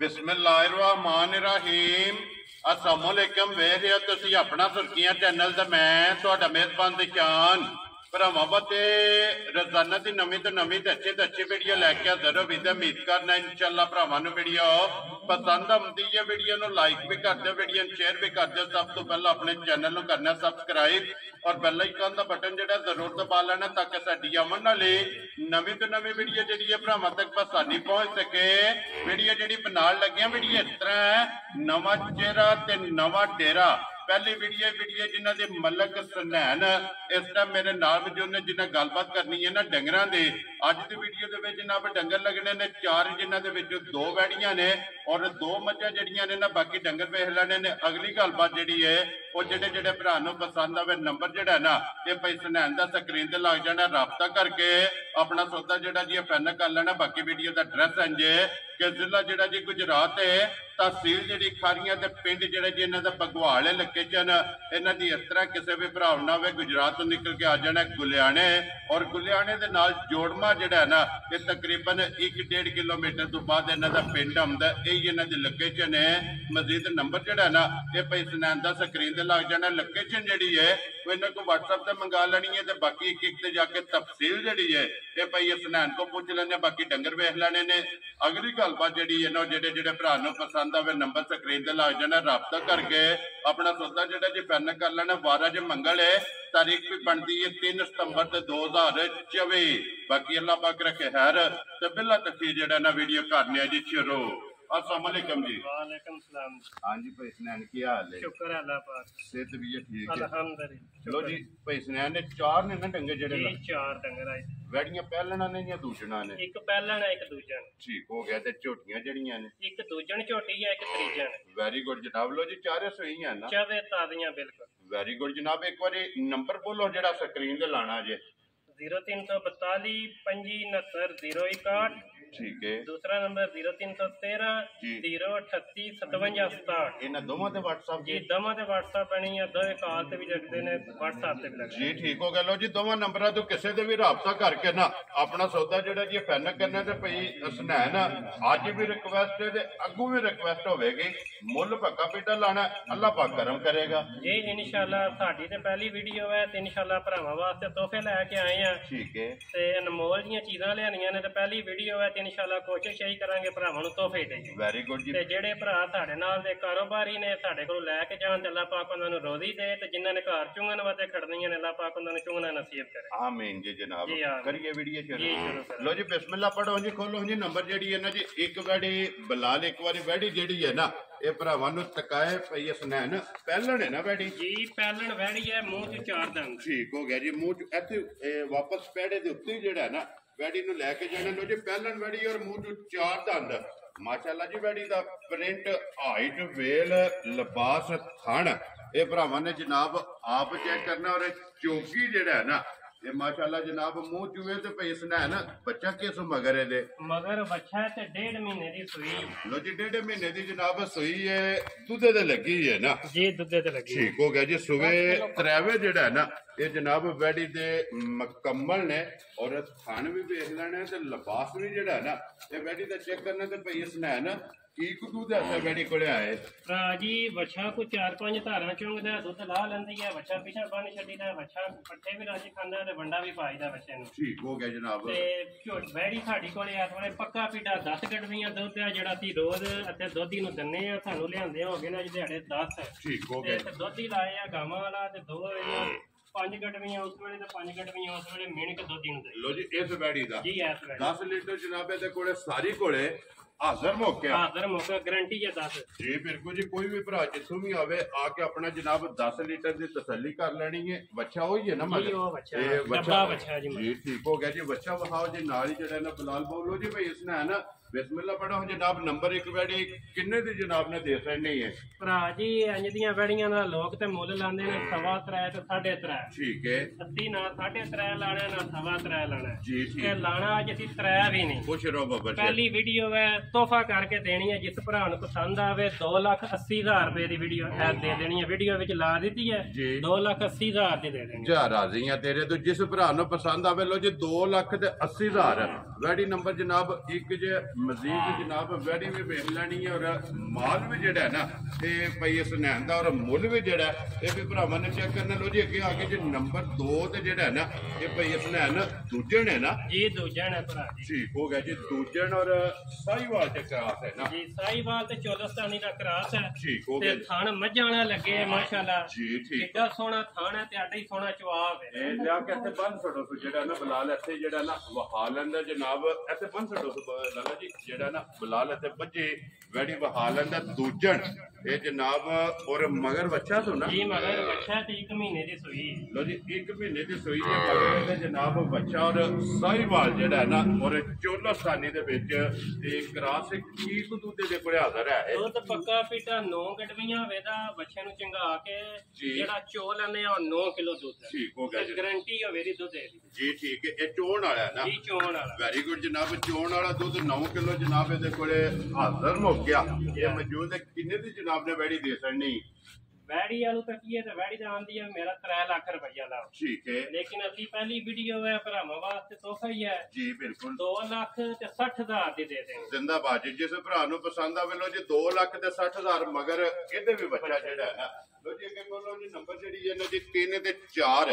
बिस्मिल्लाहिर्रहमानिर्रहीम अस्सलामुअलैकुम वेख रहे हो तुसी अपना सुर्खियां चैनल ते मैं तुहाडा मेजबान दिशान भरावां बते रोजाना की नवी तो नवी तो अच्छी वीडियो लैके हाजिर हो भी उम्मीद करना इंशाअल्लाह भरावां नूं वीडियो पसंद आउंदी है। वीडियो नूं लाइक भी कर दो, वीडियो शेयर भी कर दो। सब तो पहले अपने चैनल नूं करना सब्सक्राइब और बेल आइकन का बटन जिहड़ा जरूर दबा लेना ताकि साडी आउण वाली नवी तो नवी वीडियो जिहड़ी है भरावां तक आसानी पहुंच सके। वीडियो जिहड़ी बनाउण लगे वीडियो इस तरह नवां चेहरा ते नवां डेरा। पहली वीडियो जिन्हां दे मलक सुनैन इस टाइम मेरे नाल मौजूद ने जिन्हां गलबात करनी है ना डंगरां दे। अज दी वीडियो दे विच जनाब डंगर लगने ने 4, जिन्हां दे विच 2 वैड़ियां ने और 2 मੱਝਾਂ जिहड़ियां ने ना बाकी डंगर वेख लेने ने। अगली गलबात जिहड़ी है वो जिहड़े भरा नूं पसंद आवे नंबर जिहड़ा ना ये भाई सुनैन दा स्क्रीन ते लग जाना, राबता करके अपना सौदा जिहड़ा जी फाइनल कर लेना। बाकी वीडियो दा एड्रैस इंज कि जिला जिहड़ा जी गुजरात है, तहसील जिहड़ी खारियां ते पिंड जिहड़ा जी इन्हां दा बगवाल है लोकेशन। इन्हां दी इस तरह किसी भी भरा ना होवे गुजरात तो निकल के आ जाना गुलियाने और गुलियाने दे नाल जोड़मा जिहड़ा है ना ये तकरीबन 1-1.5 किलोमीटर तो बाद इन्हां दा पिंड आउंदा। यही इन्हां दी लोकेशन है। मजीद नंबर जिहड़ा है ना ये भाई सुनैन दा स्क्रीन ते लग जाना। लोकेशन जिहड़ी है वो इन्हां को WhatsApp ते मंगा लेनी है ते बाकी एक ते जाके तफसील जिहड़ी है ये भाई सुनैन को पूछ लेने, बाकी डंगर वेख लेने ने। अगली गलबात जिहड़ी है ना जिहड़े भरा नूं पसंद आवे नंबर स्क्रीन ते लग जाना, राबता करके अपना सौदा जिहड़ा जी फाइनल कर लेना। 12 जो मंगल है, तारीख भी बनती है 3 सितंबर 2024। बाकी अल्लाह पाक रखे खैर ते बिल्ला तफसील जिहड़ा ना वीडियो करने जी शुरू। अस्सलाम वालेकुम जी। वालेकुम सलाम। हाँ जी भाई सुनैन की हाल है? शुक्र है अल्लाह पाक, सेहत भी है ठीक है अल्हम्दुलिल्लाह। चलो जी भाई सुनैन ने 4 ने ना डंगे जेड़े जी 4 डंगर आए। वैड़ियां पहलना ने या दूजना ने? एक पहलन है एक दूजन। ठीक हो गया। ते झोटियां जड़ियां ने? एक दूजन झोटी है एक त्रीजन। वेरी गुड जनाब। लो जी 4 सही है ना? चवे ताजियां बिल्कुल। वेरी गुड जनाब। एक बार नंबर बोलो जेड़ा स्क्रीन ते लाना जे। 0342 25 69 061। ठीक है। दूसरा नंबर 0313 038 57 67। इन्हां दोवां ते WhatsApp जी दोवां ते WhatsApp बनी है, दो कॉल ते भी लगदे ने, WhatsApp ते भी लगदे जी। ठीक हो गया। लो जी दोवां नंबरां तो किसी दे भी राबता करके ना अपना सौदा जिहड़ा जी फाइनल करना ते भई सुनैन अज भी रिक्वेस्ट है ते अग्गों भी रिक्वेस्ट होवेगी। मुल पक्का पीटा लाना, अल्लाह पाक करम करेगा जी इंशाल्लाह। साडी ते पहली वीडियो है ते इंशाल्लाह भरावां वास्ते तोहफे लैके आए हैं। ठीक है। ते अनमोल जियां चीज़ां लियानियां ने ते पहली वीडियो है ते इंशाल्लाह कोशिश यही करांगे भरावां नूं तोहफे देईए। वेरी गुड जी। ते जेड़े भरा साडे नाल दे कारोबारी ने साडे कोलों लैके जाण ते अल्लाह पाक उन्हां नूं रोज़ी दे ते जिन्हां ने घर चुंगण वास्ते खड़नियां ने अल्लाह पाक उन्हां नूं चुंगना नसीब करे। आमीन जी जनाब। जी आमीन। करिए वीडियो जी शुरू। शुरू लो जी बिस्मिल्लाह पढ़ो जी, खोलो जी। नंबर जेड़ी है ना जी एक वैड़ी बलाल एक बारी वैड़ी जेड़ी है ना ये भरावां नूं तकाए पई सुनैन पहलन है ना वैड़ी? जी पहलन वैड़ी है, मुंह च 4 दंद। ठीक हो गया जी। मुंह च इत्थे वापस पैड़े दे उत्ते जेड़ा है ना वैड़ी नूं लैके जाना। लो जी पहलन वैड़ी और मुंह च 4 दंद। माशाअल्लाह जी वैड़ी दा प्रिंट हाइट वेल लिबास थण ये भरावां ने जनाब आप चेक करना। और चौकी जेड़ा है ना ये माशाअल्लाह जनाब मुंह चूहे ते भई सुनैन बच्चा किस मगर है दे? मगर बच्चा है ते 1.5 महीने दी सुई। लो जी 1.5 महीने दी जनाब सुई है, दुधे ते लगी है ना? जी दुधे ते लगी। ठीक हो गया जी। सुबह त्रैवे जेड़ा है ना ये जनाब वैड़ी दे मुकम्मल ने और थान भी वेख लेना ते लिबास भी जेड़ा है ना ये वैड़ी दा चेक करना ते भई सुनैन एक दूध ऐसा वैड़ी कोले आए भरा जी। बच्चा को 4-5 धारा चुंगदा दुध ला लेंदी है, बच्चा पीछा बन छड्डीदा, बच्चा पट्ठे भी राजी खांदा ते वंडा भी पाईदा बच्चे नूं। ठीक हो गया जनाब। ते झोट वैड़ी साडी कोले इस वेले पक्का पीटा 10 गडवियां दुध है जेड़ा ती रोज अते दोधी नूं दन्ने आ। सानू लिआंदे हो गए ने जी दिहाड़े 10। ठीक हो गया। ते दोधी लाए आ गावां वाला ते 2 5 गडवियां उस वेले ते 5 गडवियां उस वेले मेण के दोधी नूं दे। लो जी इस वैड़ी दा जी इस वेले 10 लीटर जनाब दे कोले सारी कोले हाजिर मौके गारंटी है 10। जी बिल्कुल जी। कोई भी भरा जिथों भी आवे आके अपना जनाब 10 लीटर की तसल्ली कर लेनी है। बच्चा वही है ना बच्चा जी। ठीक हो गया जी। बच्चा वहाओ जी नाल ही जेड़ा ना बिलाल बोलो जी भाई इसने है ना बिस्मिल्लाह पढ़ो जनाब। नंबर एक वैड़ी किन्ने दी जनाब ने दे सकनी है? भरा जी इंज दियां वैड़ियां दा लोग ते मुल लांदे ने 3.25 ते 3.5। ठीक है। अस्सी ना 3.5 लाना ना 3.25 लाना जी। ठीक ते लाना अज असीं 3 भी नहीं। खुश रहो बाबा जी। पहली वीडियो है तोहफा करके देनी है, जिस भरा नूं पसंद आवे 2,80,000 रुपए दी वीडियो दे देनी है। वीडियो विच ला दी है 2,80,000 दी दे देनी। जा राजी हां तेरे तो। जिस भरा नूं पसंद आवे लो जी 2,80,000 ਵੈੜੀ ਨੰਬਰ ਜਨਾਬ ਇੱਕ ਜੇ ਮਜ਼ੀਦ ਜਨਾਬ ਵੈੜੀ ਵੀ ਵੇਖ ਲੈਣੀ ਹੈ ਔਰ ਮਾਲ ਵੀ ਜਿਹੜਾ ਹੈ ਨਾ ਇਹ ਭਈ ਇਸ ਨੈਣ ਦਾ ਔਰ ਮੁੱਲ ਵੀ ਜਿਹੜਾ ਇਹ ਵੀ ਭਰਾਵਾਂ ਨੇ ਚੈੱਕ ਕਰਨਾ। ਲੋ ਜੀ ਅੱਗੇ ਆ ਕੇ ਜੇ ਨੰਬਰ 2 ਤੇ ਜਿਹੜਾ ਹੈ ਨਾ ਇਹ ਭਈ ਇਸ ਨੈਣ ਦੂਜਣ ਹੈ ਨਾ ਜੀ, ਦੂਜਣ ਹੈ ਭਰਾ ਜੀ। ਠੀਕ ਹੋ ਗਿਆ ਜੀ, ਦੂਜਣ ਔਰ ਸਾਹੀਵਾਲ ਤੇ ਕਰਾਸ ਹੈ ਨਾ ਜੀ, ਸਾਹੀਵਾਲ ਤੇ ਚੋਲਸਤਾਨੀ ਦਾ ਕਰਾਸ ਹੈ। ਠੀਕ ਹੋ ਗਿਆ ਤੇ ਥਣ ਮੱਝਾਂ ਵਾਲਾ ਲੱਗੇ ਮਾਸ਼ਾਅੱਲਾ ਜੀ। ਠੀਕ ਕਿੱਡਾ ਸੋਹਣਾ ਥਣ ਹੈ ਤੇ ਆਡਾ ਹੀ ਸੋਹਣਾ ਚਵਾਬ ਹੈ। ਇਹ ਲਿਆ ਕੇ ਇੱਥੇ ਬੰਨ ਛੱਡੋ ਜਿਹੜਾ ਨਾ ਬਲਾਲ ਇੱਥੇ ਜਿਹੜਾ ਨਾ ਵਹਾ ਲੈਂਦਾ ਜਨਾਬ ਇੱਥੇ ਬੰਨ ਛੱਡੋ ਲਾਲਾ ਜੀ ਜਿਹੜਾ ਨਾ ਬਲਾਲ ਇੱਥੇ ਬੱਜੇ ਵੈੜੀ ਵਹਾ ਲੈਂਦਾ ਦੂਜਣ ਇਹ ਜਨਾਬ ਔਰ ਮਗਰ ਬੱਚਾ ਤੋਂ ਨਾ ਜੀ, ਮਗਰ ਬੱਚਾ ਤੇ 1 ਮਹੀਨੇ ਦੀ ਸੂਈ। ਲੋ ਜੀ 1 ਮਹੀਨੇ ਦੀ ਸੂਈ ਹੈ ਮਗਰ ਤੇ ਜਨਾਬ ਬੱਚਾ ਔਰ ਸਾਹੀਵਾਲ ਜਿਹੜਾ ਹੈ ਨਾ ਔਰ ਚੋਲਸਤਾਨੀ ਦੇ ਵਿੱਚ ਇਹ ਕਰਾਸ ਕੀ ਦੁੱਧ ਦੇ ਕੋਲ ਹਾਜ਼ਰ ਹੈ। ਦੁੱਧ ਪੱਕਾ ਪੀਟਾ 9 ਗੜਵੀਆਂ ਵੇਦਾ ਬੱਚੇ ਨੂੰ ਚੰਗਾ ਕੇ ਜਿਹੜਾ ਚੋ ਲੈਨੇ ਆ 9 ਕਿਲੋ ਦੁੱਧ ਹੈ। ਠੀਕ ਹੋ ਗਿਆ ਜੀ, ਗਾਰੰਟੀ ਹੋਵੇ ਦੀ ਦੁੱਧ ਦੀ ਜੀ। ਠੀਕ ਹੈ, ਇਹ ਚੋਣ ਵਾਲਾ ਹੈ ਨਾ ਜੀ, ਚੋਣ ਵਾਲਾ। ਵੈਰੀ ਗੁੱਡ ਜਨਾਬ, ਚੋਣ ਵਾਲਾ ਦੁੱਧ 9 ਕਿਲੋ ਜਨਾਬ ਇਹਦੇ ਕੋਲੇ ਹਾਜ਼ਰ ਹੋ ਗਿਆ। ਇਹ ਮੌਜੂਦ ਹੈ। ਕਿੰਨੇ ਦੀ ਜਨਾਬ ਨੇ ਵੈੜੀ ਦੇ ਸਕਣੀ? ਵੈੜੀ ਵਾਲੂ ਤਾਂ ਕੀ ਹੈ ਤੇ ਵੈੜੀ ਦਾ ਆਂਦੀ ਹੈ ਮੇਰਾ 3 ਲੱਖ ਰੁਪਇਆ ਲਾਓ। ਠੀਕ ਹੈ, ਲੇਕਿਨ ਅਸੀਂ ਪਹਿਲੀ ਵੀਡੀਓ ਹੈ ਭਰਾਵਾਂ ਵਾਸਤੇ ਤੋਹਫਾ ਹੀ ਹੈ ਜੀ ਬਿਲਕੁਲ। 2 ਲੱਖ ਤੇ 60,000 ਦੀ ਦੇ ਦੇਂਗੇ। ਜ਼ਿੰਦਾਬਾਦ ਜੀ। ਜਿਸ ਭਰਾ ਨੂੰ ਪਸੰਦ ਆਵੇ ਲੋ ਜੀ 2 ਲੱਖ ਤੇ 60,000 ਮਗਰ ਇਹਦੇ ਵੀ ਬੱਚਾ ਜਿਹੜਾ ਹੈ ਨਾ ਲੋ ਜੀ ਅੱਗੇ ਬੋਲੋ ਜੀ ਨੰਬਰ ਜਿਹੜੀ ਹੈ ਨਾ ਜੀ 3 ਤੇ 4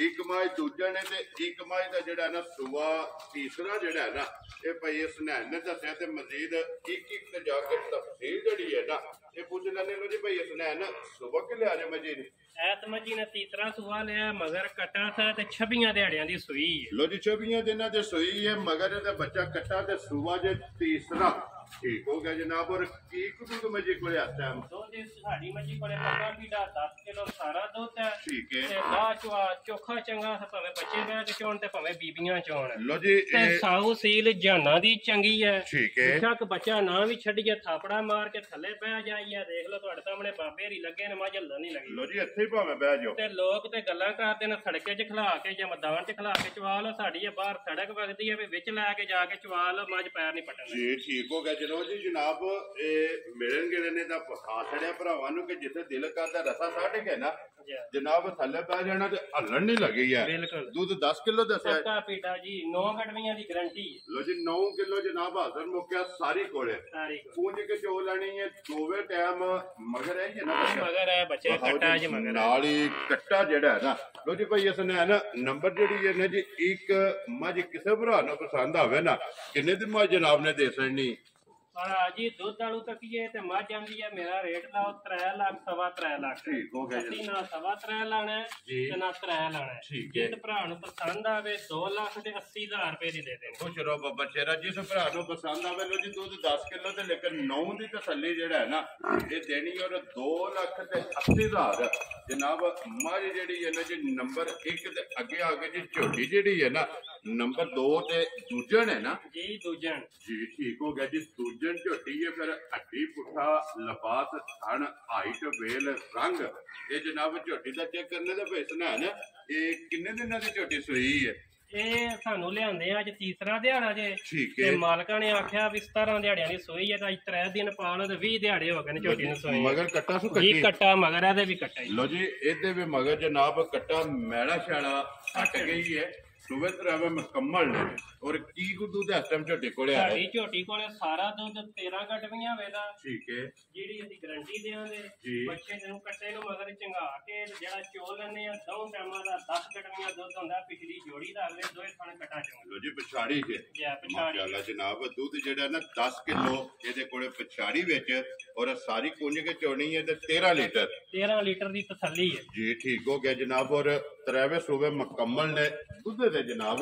ਇੱਕ ਮਾਝ ਦੂਜਾ ਨੇ ਤੇ ਇੱਕ ਮਾਝ ਦਾ ਜਿਹੜਾ ਨਾ ਸੂਆ ਤੀਸਰਾ ਜਿਹੜਾ ਹੈ ਨਾ ਇਹ ਭਾਈ ਇਸ ਨੇ ਦੱਸਿਆ ਤੇ ਮਜ਼ੀਦ ਇੱਕ ਤੇ ਜਾ ਕੇ ਤਫਸੀਲ ਜਿਹੜੀ ਹੈ ਨਾ ਇਹ ਪੁੱਛ ਲੈਣੇ ਲੋ ਜੀ ਭਾਈ ਇਸ ਨੇ ਨਾ ਸੁਬਹ ਕਿ ਲਿਆ ਨੇ ਮਜ਼ੀਦ ਐਤ ਮੱਜੀ ਨੇ ਤੀਸਰਾ ਸੂਆ ਲਿਆ ਮਗਰ ਕਟਾ ਥਾ ਤੇ 26 ਦਿਹਾੜਿਆਂ ਦੀ ਸੂਈ ਹੈ। ਲੋ ਜੀ 26 ਦਿਨਾਂ ਦੇ ਸੂਈ ਹੈ ਮਗਰ ਇਹਦਾ ਬੱਚਾ ਕੱਟਾ ਤੇ ਸੂਆ ਜੇ ਤੀਸਰਾ। ਠੀਕ ਹੋ ਗਿਆ ਜਨਾਬ। ਔਰ ਕੀ ਕੁਝ ਮੱਜੀ ਕੋਲੇ ਆਤਾ ਹੈ? ਦੁੱਧ ਸਾਡੀ ਮੱਜੀ ਕੋਲੇ ਪੱਕਾ ਪੀੜਾ 10 ਕਿਲੋ ਸਾਰਾ ਦੁੱਧ ਹੈ। ਠੀਕ ਹੈ, ਤੇ ਦਾ ਚੋਖਾ ਚੰਗਾ ਭਾਵੇਂ ਬੱਚੇ ਬਹਿ ਕੇ ਚੋਣ ਤੇ ਭਾਵੇਂ ਬੀਬੀਆਂ ਚੋਣ। ਲੋ ਜੀ ਤੇ ਸਾਊ ਸੀਲ ਜਾਨਾ ਦੀ ਚੰਗੀ ਹੈ। ਠੀਕ ਹੈ, ਚੱਕ ਬੱਚਾ ਨਾ ਵੀ ਛੱਡੀਏ ਥਾਪੜਾ ਮਾਰ ਕੇ ਥੱਲੇ ਬਹਿ ਜਾਈਏ। ਦੇਖ ਲਓ ਤੁਹਾਡੇ ਸਾਹਮਣੇ ਬਾਬੇ ਹਰੀ ਲੱਗੇ ਨੇ ਮੱਝ ਹੱਲਣ ਨਹੀਂ ਲੱਗੀ। ਲੋ ਜੀ ਇੱਥੇ ਹੀ ਭਾਵੇਂ ਬਹਿ ਜਾਓ। ਤੇ ਲੋਕ ਤੇ ਗੱਲਾਂ ਕਰਦੇ ਨੇ ਸੜਕੇ 'ਚ ਖਲਾ ਕੇ ਜਾਂ ਮੈਦਾਨ 'ਚ ਖਲਾ ਕੇ ਚਵਾ ਲਓ। ਸਾਡੀ ਇਹ ਬਾਹਰ ਸੜਕ ਵਗਦੀ ਹੈ ਵੀ ਵਿੱਚ ਲੈ ਕੇ ਜਾ ਕੇ ਚਵਾ ਲਓ ਮੱਝ ਪੈਰ ਨਹੀਂ ਪਟਣ। ਜੀ ਠੀਕ ਹੋ ਗਿਆ ਜਨਾਬ ਜੀ। ਜਨਾਬ ਇਹ ਮਿਲਣ ਗਏ ਨੇ ਤਾਂ ਫਸਾ ਛੜਿਆ ਭਰਾਵਾਂ ਨੂੰ ਕਿ ਜਿੱਥੇ ਦਿਲ ਕਰਦਾ ਰਸਾ ਸਾਢ ਕੇ ਨਾ ਜਨਾਬ ਥੱਲੇ ਪੈ ਜਾਣਾ ਤੇ ਹੱਲਣ ਨਹੀਂ ਲੱਗੀ ਹੈ। ਬਿਲਕੁਲ। ਦੁੱਧ 10 ਕਿਲੋ ਦੱਸਿਆ ਪੱਕਾ ਪੀਟਾ ਜੀ 9 ਗੜਵੀਆਂ ਦੀ ਗਾਰੰਟੀ। ਲੋ ਜੀ 9 ਕਿਲੋ ਜਨਾਬ ਹਾਜ਼ਰ ਮੁੱਕਿਆ ਸਾਰੀ ਕੋਲੇ ਸਾਰੀ ਪੂੰਝ ਕੇ ਚੋ ਲੈਣੀ ਹੈ ਦੋਵੇਂ ਟਾਈਮ ਮਗਰ ਹੈ ਜੀ ਨਾ ਮਗਰ ਹੈ ਬੱਚੇ ਕੱਟਾ ਜੀ ਮਗਰ ਨਾਲ ਹੀ ਕੱਟਾ ਜਿਹੜਾ ਹੈ ਨਾ। ਲੋ ਜੀ ਭਾਈ ਇਸ ਨੇ ਨਾ ਨੰਬਰ ਜਿਹੜੀ ਹੈ ਨਾ ਜੀ ਇੱਕ ਮੱਝ ਕਿਸੇ ਭਰਾ ਨੂੰ ਪਸੰਦ ਆਵੇ ਨਾ ਕਿੰਨੇ ਦੀ ਮੱਝ ਜਨਾਬ ਨੇ ਦੇ ਸਕਣੀ? ਪਰ ਜੀ ਦੁੱਧ ਵਾਲੂ ਤੱਕੀਏ ਤੇ ਮੱਝ ਆਂਦੀ ਹੈ ਮੇਰਾ ਰੇਟ ਲਾਓ 3 ਲੱਖ 3.5 ਲੱਖ। ਠੀਕ ਹੋ ਗਿਆ ਅਸੀਂ ਨਾ 3.5 ਲਾਣਾ ਤੇ ਨਾ 3 ਲਾਣਾ। ਠੀਕ ਹੈ, ਜੇ ਭਰਾ ਨੂੰ ਪਸੰਦ ਆਵੇ 2 ਲੱਖ ਤੇ 80,000 ਰੁਪਏ ਦੀ ਦੇ ਦੇਣੀ। ਖੁਸ਼ ਰਹੋ ਬਾਬਾ ਸ਼ੇਰਾ। ਜਿਸ ਭਰਾ ਨੂੰ ਪਸੰਦ ਆਵੇ ਲੋ ਜੀ ਦੁੱਧ 10 ਕਿਲੋ ਤੇ ਲੇਕਿਨ 9 ਦੀ ਤਸੱਲੀ ਜਿਹੜਾ ਹੈ ਨਾ ਇਹ ਦੇਣੀ ਔਰ 2 ਲੱਖ ਤੇ 80,000 ਜਨਾਬ ਮੱਝ ਜਿਹੜੀ ਹੈ ਨਾ ਜੀ ਨੰਬਰ 1 ਤੇ ਅੱਗੇ ਆ ਕੇ ਜੀ ਝੋਟੀ ਜਿਹੜੀ ਹੈ ਨਾ ਨੰਬਰ 2 ਤੇ ਦੂਜਣ ਹੈ ਨਾ ਜੀ, ਦੂਜਣ ਜੀ। ਠੀਕ ਹੋ ਗਿਆ ਜੀ। ਦੂਜਣ ਝੋਟੀ ਹੈ ਫਿਰ ਹੱਡੀ ਪੁੱਠਾ ਲਬਾਸ ਥਣ ਹਾਈਟ ਵੇਲ ਰੰਗ ਇਹ ਜਨਾਬ ਝੋਟੀ ਦਾ ਚੈੱਕ ਕਰਨੇ ਦਾ ਭੇਸਣਾ ਹੈ ਨਾ। ਇਹ ਕਿੰਨੇ ਦਿਨਾਂ ਦੀ ਝੋਟੀ ਸੂਈ ਹੈ? ਇਹ ਸਾਨੂੰ ਲਿਆਂਦੇ ਅੱਜ ਤੀਸਰਾ ਦਿਹਾੜਾ ਜੇ। ਠੀਕ ਤੇ ਹੈ, ਮਾਲਕਾਂ ਨੇ ਆਖਿਆ ਵੀ 17 ਦਿਹਾੜਿਆਂ ਦੀ ਸੋਈ ਹੈ ਤਾਂ ਅੱਜ 3 ਦਿਨ ਪਾ ਲਓ ਤੇ 20 ਦਿਹਾੜੇ ਹੋ ਗਏ ਨੇ ਝੋਟੀ ਨੂੰ ਸੋਈ। ਮਗਰ ਕੱਟਾ ਸੁ ਜੀ ਕੱਟੀ ਕੱਟਾ ਮਗਰ ਇਹਦੇ ਵੀ ਕੱਟਾ ਜੀ। ਲੋ ਜੀ ਇਹਦੇ ਵੀ ਮਗਰ ਜਨਾਬ ਕੱਟਾ ਮੈਲਾ ਛਾਲਾ ਹਟ ਗਈ ਹੈ ਸੁਬਹ ਤਰ੍ਹਾਂ ਮੁਕੰਮਲ ਨੇ। ਔਰ ਕੀ ਦੁੱਧ ਇਸ ਟਾਈਮ ਝੋਟੀ ਕੋਲੇ ਆ ਸਾਡੀ ਝੋਟੀ ਕੋਲੇ ਸਾਰਾ ਦੁੱਧ 13 ਗੜਵੀਆਂ ਵੇਦਾ ਠੀਕ ਹੈ ਜਿਹੜੀ ਅਸੀਂ ਗਾਰੰਟੀ ਦੇਵਾਂਗੇ। ਜੀ। ਬੱਚੇ ਨੂੰ ਕੱਟੇ ਨੂੰ ਮਗਰ ਚੰਗਾ ਕੇ ਜਿਹੜਾ ਚੋ ਲੈਣੇ ਆ 2 ਟਾਈਮਾਂ ਦਾ 10 ਗੜਵੀਆਂ ਦੁੱਧ ਹੁੰਦਾ। ਪਿਛਲੀ ਜੋੜੀ ਦਾ ਅਗਲੇ ਦੋਏ ਥਣ ਕੱਟਾ ਚੋਂ ਲੋ ਜੀ ਪਛਾੜੀ ਕੇ ਜਾਂ ਪਛਾੜੀ ਮਾਸ਼ਾਅੱਲਾ ਜਨਾਬ ਦੁੱਧ ਜਿਹੜਾ ਨਾ 10 ਕਿਲੋ ਇਹਦੇ ਕੋਲੇ ਪਛਾੜੀ ਵਿੱਚ ਔਰ ਸਾਰੀ ਕੁੰਝ ਕੇ ਚੋਣੀ ਹੈ ਤੇ 13 ਲੀਟਰ 13 ਲੀਟਰ ਦੀ ਤਸੱਲੀ ਹੈ ਜੀ। ਠੀਕ ਹੋ ਗਿਆ ਜਨਾਬ। ਔਰ ਤਰੇਵੇਂ ਸੂਬੇ ਮੁਕੰਮਲ ਨੇ ਦੁੱਧ ਦੇ ਜਨਾਬ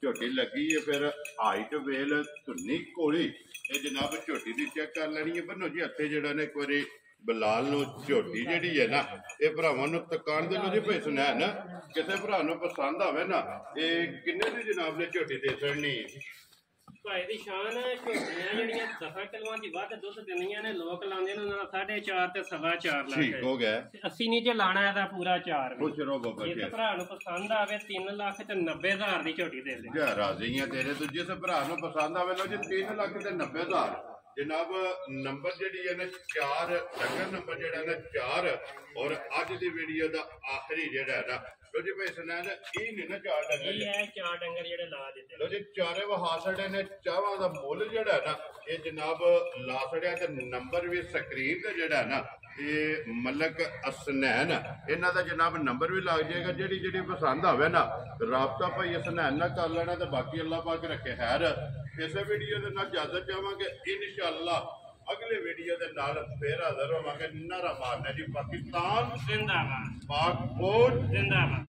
ਝੋਟੀ ਲੱਗੀ ਹੈ ਫਿਰ ਹਾਈਟ ਵੇਲ ਧੁੰਨੀ ਕੋਲੀ ਇਹ ਜਨਾਬ ਝੋਟੀ ਦੀ ਚੈੱਕ ਕਰ ਲੈਣੀ ਹੈ। ਬੰਨੋ ਜੀ ਹੱਥੇ ਜਿਹੜਾ ਨੇ ਇੱਕ ਵਾਰੀ ਬਲਾਲ ਨੂੰ ਝੋਟੀ ਜਿਹੜੀ ਹੈ ਨਾ ਇਹ ਭਰਾਵਾਂ ਨੂੰ ਤਕਾਨ ਦੇ ਲੋ ਜੀ ਭਾਈ ਸੁਣਾ ਨਾ ਕਿਸੇ ਭਰਾ ਨੂੰ ਪਸੰਦ ਆਵੇ ਨਾ ਇਹ ਕਿੰਨੇ ਦੀ ਜਨਾਬ ਨੇ ਝੋਟੀ ਦੇ ਸਕਣੀ? ਭਾਈ ਦੀ ਸ਼ਾਨ ਹੈ ਝੋਟੀਆਂ ਜਿਹੜੀਆਂ 10 ਕਿਲੋਆਂ ਦੀ ਵੱਧ ਦੁੱਧ ਦਿੰਦੀਆਂ ਨੇ ਲੋਕ ਲਾਉਂਦੇ ਨੇ ਉਹਨਾਂ ਦਾ 4.5 ਤੇ 4.25 ਲੱਖ। ਠੀਕ ਹੋ ਗਿਆ। ਅਸੀਂ ਨਹੀਂ ਜੇ ਲਾਣਾ ਇਹਦਾ ਪੂਰਾ 4 ਖੁਸ਼ ਰਹੋ ਬਾਬਾ ਜੇ ਜੀ। ਭਰਾ ਨੂੰ ਪਸੰਦ ਆਵੇ 3 ਲੱਖ ਤੇ 90,000 ਦੀ ਝੋਟੀ ਦੇ ਦੇ। ਜਾ ਰਾਜ਼ੀਆਂ ਤੇਰੇ ਤੋਂ ਜਿਸ ਭਰਾ ਨੂੰ ਪਸੰਦ ਆਵੇ ਲੋ ਜੀ 3 ਲੱਖ ਤੇ 90,000 जनाब नंबर जी है ना 4 डंगर नंबर जो है ना 4 और अज की वीडियो का आखिरी जो है ना लो जी भाई सुना ये नहीं ना 4 डंगर ਇਹ ਹੈ ਚਾਰ ਡੰਗਰ ਜਿਹੜੇ ਲਾ ਦਿੱਤੇ लो जी चारे वहा छड़े ने चावां का मुल जड़ा है ना ये जनाब ला छड़िया ते नंबर भी स्क्रीन ते जड़ा है ना ये मलक असनैन इन्हां दा जनाब नंबर भी लग जाएगा जेड़ी जेड़ी पसंद आवे ना राबता भाई असनैन नाल कर लेना ते बाकी अल्लाह पाक रखे खैर इस वीडियो के नाल इजाजत चाहांगे इंशाअल्लाह अगले वीडियो के नाल फिर हाजिर होवांगे नारा मारना जी पाकिस्तान ਜ਼ਿੰਦਾਬਾਦ पाक फौज ਜ਼ਿੰਦਾਬਾਦ